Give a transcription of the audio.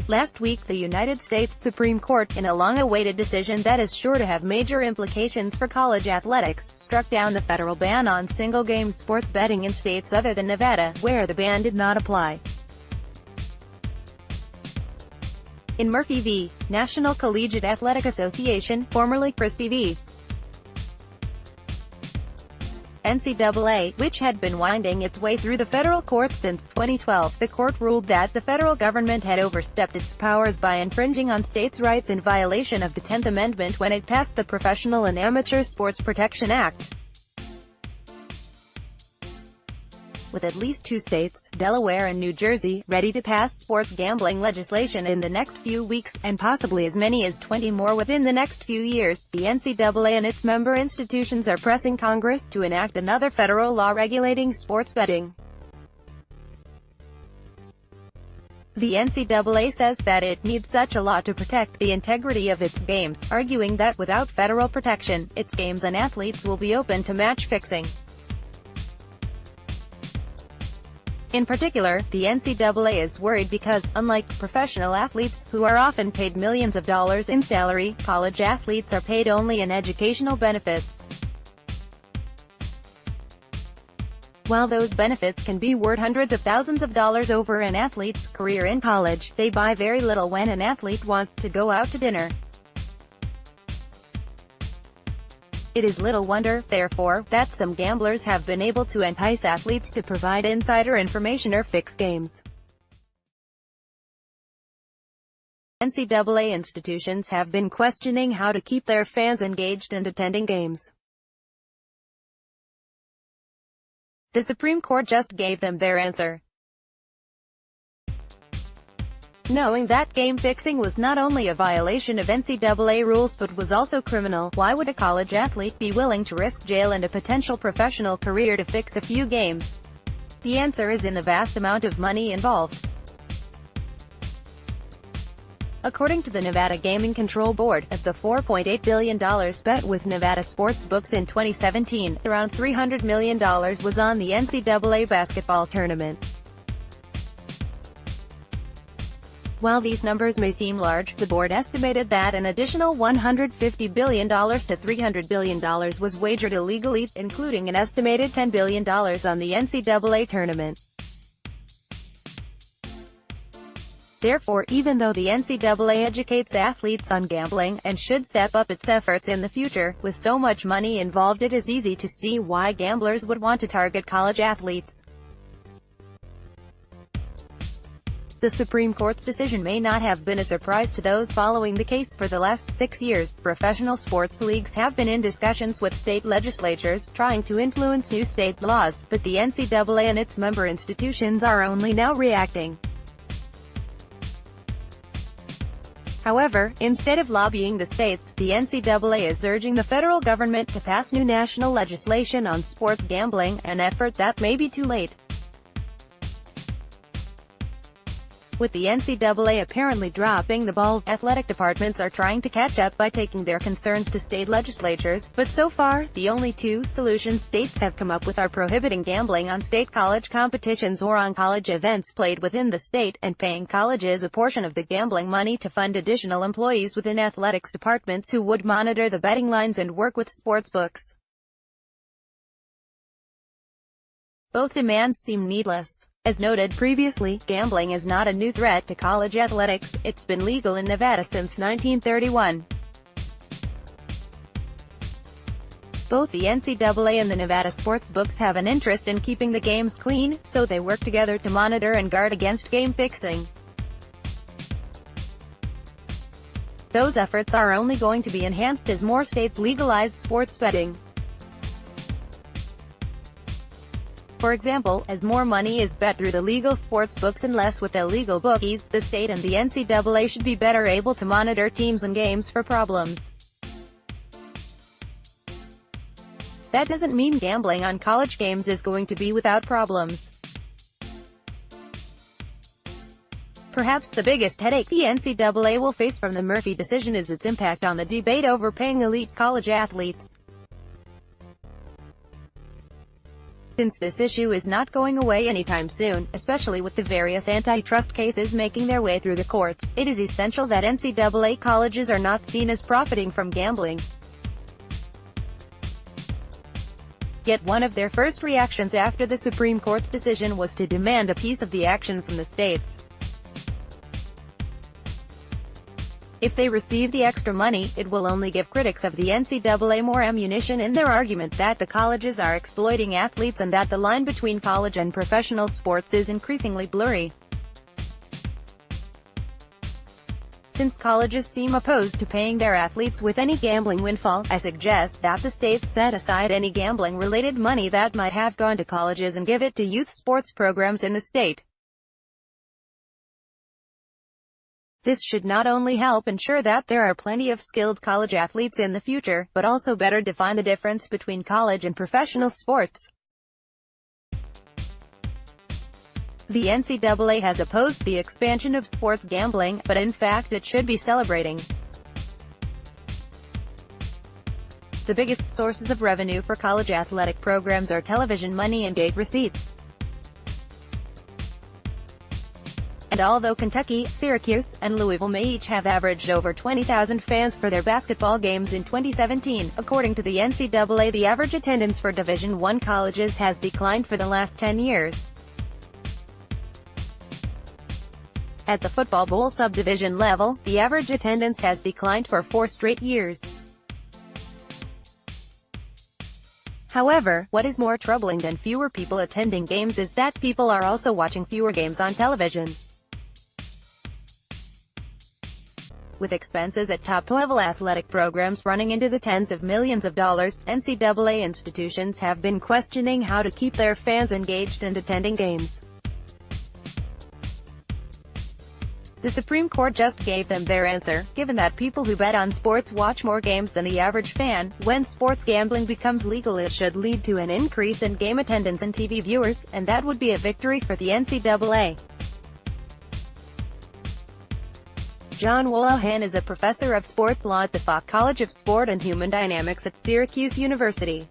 Last week the United States Supreme Court, in a long-awaited decision that is sure to have major implications for college athletics, struck down the federal ban on single-game sports betting in states other than Nevada, where the ban did not apply. In Murphy v. National Collegiate Athletic Association, formerly Christie v. NCAA, which had been winding its way through the federal courts since 2012, the court ruled that the federal government had overstepped its powers by infringing on states' rights in violation of the 10th Amendment when it passed the Professional and Amateur Sports Protection Act. With at least two states, Delaware and New Jersey, ready to pass sports gambling legislation in the next few weeks, and possibly as many as 20 more within the next few years, the NCAA and its member institutions are pressing Congress to enact another federal law regulating sports betting. The NCAA says that it needs such a law to protect the integrity of its games, arguing that without federal protection, its games and athletes will be open to match fixing. In particular, the NCAA is worried because, unlike professional athletes, who are often paid millions of dollars in salary, college athletes are paid only in educational benefits. While those benefits can be worth hundreds of thousands of dollars over an athlete's career in college, they buy very little when an athlete wants to go out to dinner. It is little wonder, therefore, that some gamblers have been able to entice athletes to provide insider information or fix games. NCAA institutions have been questioning how to keep their fans engaged and attending games. The Supreme Court just gave them their answer, knowing that game fixing was not only a violation of NCAA rules but was also criminal. Why would a college athlete be willing to risk jail and a potential professional career to fix a few games? The answer is in the vast amount of money involved. According to the Nevada Gaming Control Board, of the $4.8 billion bet with Nevada sportsbooks in 2017, around $300 million was on the NCAA basketball tournament. While these numbers may seem large, the board estimated that an additional $150 billion to $300 billion was wagered illegally, including an estimated $10 billion on the NCAA tournament. Therefore, even though the NCAA educates athletes on gambling, and should step up its efforts in the future, with so much money involved it is easy to see why gamblers would want to target college athletes. The Supreme Court's decision may not have been a surprise to those following the case. For the last 6 years, professional sports leagues have been in discussions with state legislatures, trying to influence new state laws, but the NCAA and its member institutions are only now reacting. However, instead of lobbying the states, the NCAA is urging the federal government to pass new national legislation on sports gambling, an effort that may be too late. With the NCAA apparently dropping the ball, athletic departments are trying to catch up by taking their concerns to state legislatures, but so far, the only two solutions states have come up with are prohibiting gambling on state college competitions or on college events played within the state, and paying colleges a portion of the gambling money to fund additional employees within athletics departments who would monitor the betting lines and work with sportsbooks. Both demands seem needless. As noted previously, gambling is not a new threat to college athletics. It's been legal in Nevada since 1931. Both the NCAA and the Nevada sportsbooks have an interest in keeping the games clean, so they work together to monitor and guard against game fixing. Those efforts are only going to be enhanced as more states legalize sports betting. For example, as more money is bet through the legal sports books and less with illegal bookies, the state and the NCAA should be better able to monitor teams and games for problems. That doesn't mean gambling on college games is going to be without problems. Perhaps the biggest headache the NCAA will face from the Murphy decision is its impact on the debate over paying elite college athletes. Since this issue is not going away anytime soon, especially with the various antitrust cases making their way through the courts, it is essential that NCAA colleges are not seen as profiting from gambling. Yet one of their first reactions after the Supreme Court's decision was to demand a piece of the action from the states. If they receive the extra money, it will only give critics of the NCAA more ammunition in their argument that the colleges are exploiting athletes and that the line between college and professional sports is increasingly blurry. Since colleges seem opposed to paying their athletes with any gambling windfall, I suggest that the states set aside any gambling-related money that might have gone to colleges and give it to youth sports programs in the state. This should not only help ensure that there are plenty of skilled college athletes in the future, but also better define the difference between college and professional sports. The NCAA has opposed the expansion of sports gambling, but in fact it should be celebrating. The biggest sources of revenue for college athletic programs are television money and gate receipts. And although Kentucky, Syracuse, and Louisville may each have averaged over 20,000 fans for their basketball games in 2017, according to the NCAA, the average attendance for Division I colleges has declined for the last 10 years. At the Football Bowl subdivision level, the average attendance has declined for 4 straight years. However, what is more troubling than fewer people attending games is that people are also watching fewer games on television. With expenses at top-level athletic programs running into the tens of millions of dollars, NCAA institutions have been questioning how to keep their fans engaged and attending games. The Supreme Court just gave them their answer, given that people who bet on sports watch more games than the average fan. When sports gambling becomes legal, it should lead to an increase in game attendance and TV viewers, and that would be a victory for the NCAA. John Wolohan is a professor of sports law at the Falk College of Sport and Human Dynamics at Syracuse University.